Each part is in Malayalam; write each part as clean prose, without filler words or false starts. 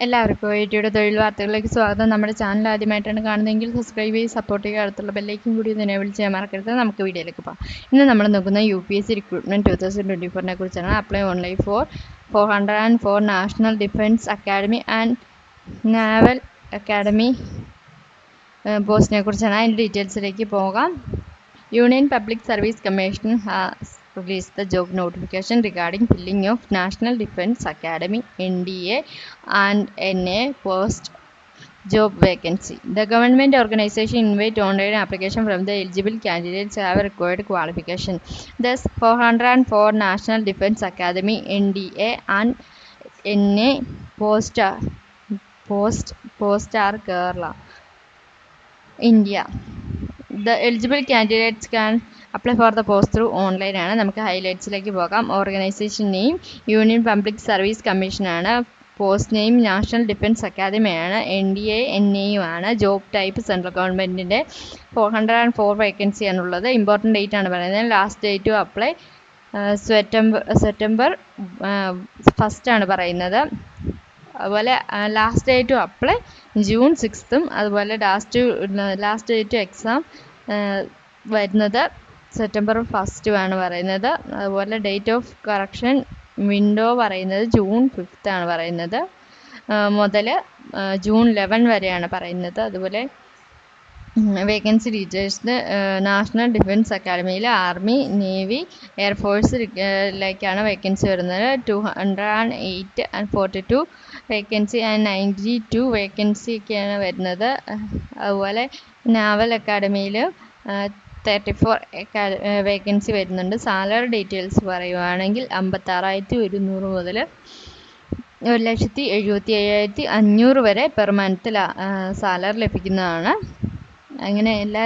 എല്ലാവർക്കും ഐടിയുടെ തൊഴിൽ വാർത്തകളിലേക്ക് സ്വാഗതം. നമ്മുടെ ചാനൽ ആദ്യമായിട്ടാണ് കാണുന്നതെങ്കിൽ സബ്സ്ക്രൈബ് ചെയ്ത് സപ്പോർട്ട് ചെയ്യുക. അടുത്തുള്ള ബെല്ലൈക്കും കൂടി ഒന്ന് എനേബിൾ ചെയ്യാൻ മറക്കരുത്. നമുക്ക് വീഡിയോയിലേക്ക് പോകാം. ഇന്ന് നമ്മൾ നോക്കുന്ന UPSC റിക്രൂട്ട്മെന്റ് 2024 കുറിച്ചാണ്. Apply online for 404 national defence academy and naval academy പോസ്റ്റിനെ കുറിച്ചാണ്. അതിൻ്റെ ഡീറ്റെയിൽസിലേക്ക് പോകാം. Union Public Service Commission has released the job notification regarding filling of National Defense Academy (NDA) and NA post job vacancy. The government organization invite online application from the eligible candidates have required qualification. Thus, 404 National Defense Academy (NDA) and NA post are Kerala, India. The eligible candidates can apply for the post through online ആണ്. നമുക്ക് ഹൈലൈറ്റ്സിലേക്ക് പോകാം. Organisation name union public service commission ആണ്. Post name national defence academy ആണ്. NDA NA ആണ്. ജോബ് ടൈപ്പ് സെൻട്രൽ ഗവൺമെൻറ്റിൻ്റെ 404 വേക്കൻസി ആണുള്ളത്. ഇമ്പോർട്ടൻ്റ് ഡേറ്റ് ആണ് പറയുന്നത്. Last date to apply September 1 ആണ് പറയുന്നത്. അതുപോലെ last date to apply June 6 അതുപോലെ ലാസ്റ്റ് ഡേറ്റ് എക്സാം വരുന്നത് September 1 ആണ് പറയുന്നത്. അതുപോലെ ഡേറ്റ് ഓഫ് കറക്ഷൻ വിൻഡോ പറയുന്നത് June 5 ആണ് പറയുന്നത്. മുതൽ June 11 വരെയാണ് പറയുന്നത്. അതുപോലെ വേക്കൻസി ഡീറ്റെയിൽസ് നാഷണൽ ഡിഫൻസ് അക്കാഡമിയിൽ ആർമി, നേവി, എയർഫോഴ്സിലേക്കാണ് വേക്കൻസി വരുന്നത്. 208 and 42 വേക്കൻസി ആൻഡ് 92 വേക്കൻസി ഒക്കെയാണ് വരുന്നത്. അതുപോലെ നാവൽ അക്കാഡമിയിൽ 34 വേക്കൻസി വരുന്നുണ്ട്. സാലറി ഡീറ്റെയിൽസ് പറയുവാണെങ്കിൽ 56,100 മുതൽ 1,77,500 വരെ പെർ മന്ത് സാലറി ലഭിക്കുന്നതാണ്. അങ്ങനെ എല്ലാ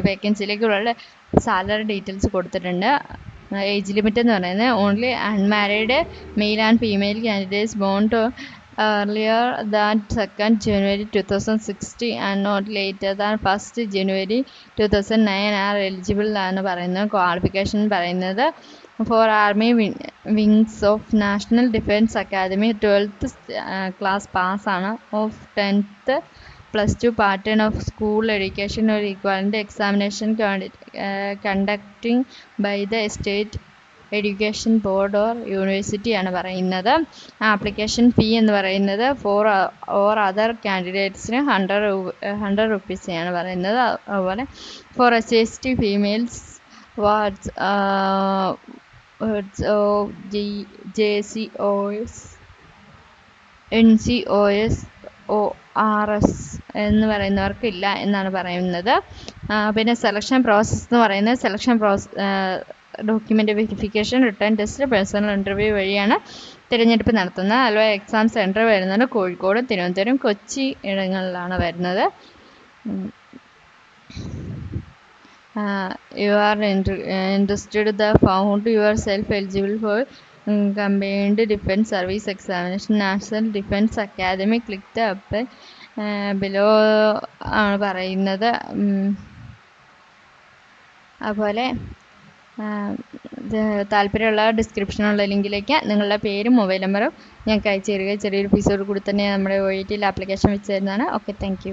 വേക്കൻസിയിലേക്കുള്ള സാലറി ഡീറ്റെയിൽസ് കൊടുത്തിട്ടുണ്ട്. ഏജ് ലിമിറ്റ് എന്ന് പറയുന്നത് only unmarried male and female candidates born to earlier than 2nd January 2060 and not later than 1st January 2009 are eligible ആണ് പറയുന്നത്. ക്വാളിഫിക്കേഷൻ പറയുന്നത് for army wings of national defence academy 12th class പാസ്സാണ്. Of 10th +2 pattern of school education or equivalent examination conducting by the state education board or university ആണ് പറയുന്നത്. ആപ്ലിക്കേഷൻ ഫീ എന്ന് പറയുന്നത് ഫോർ ഓർ അതർ കാൻഡിഡേറ്റ്സിന് 100 റുപ്പീസാണ് പറയുന്നത്. അതുപോലെ for SC females JCOS NCOS ORS എന്ന് പറയുന്നവർക്കില്ല എന്നാണ് പറയുന്നത്. പിന്നെ സെലക്ഷൻ പ്രോസസ്സ് എന്ന് പറയുന്നത് selection document verification, return test, personal interview വഴിയാണ് തിരഞ്ഞെടുപ്പ് നടത്തുന്നത്. അതുപോലെ എക്സാം സെൻറ്റർ വരുന്നത് കോഴിക്കോട്, തിരുവനന്തപുരം, കൊച്ചി ഇടങ്ങളിലാണ് വരുന്നത്. You are interested the found yourself eligible for combined defense service examination National Defense Academy. Click the apply below ആണ് പറയുന്നത്. അതുപോലെ താല്പര്യമുള്ള ഡിസ്ക്രിപ്ഷനുള്ള ലിങ്കിലേക്ക് നിങ്ങളുടെ പേരും മൊബൈൽ നമ്പറും ഞങ്ങൾക്ക് അയച്ചു തരിക. ചെറിയൊരു ഫീസോട് കൂടി തന്നെ നമ്മുടെ OET ആപ്ലിക്കേഷൻ വെച്ച് തരുന്നതാണ്. Okay, thank you.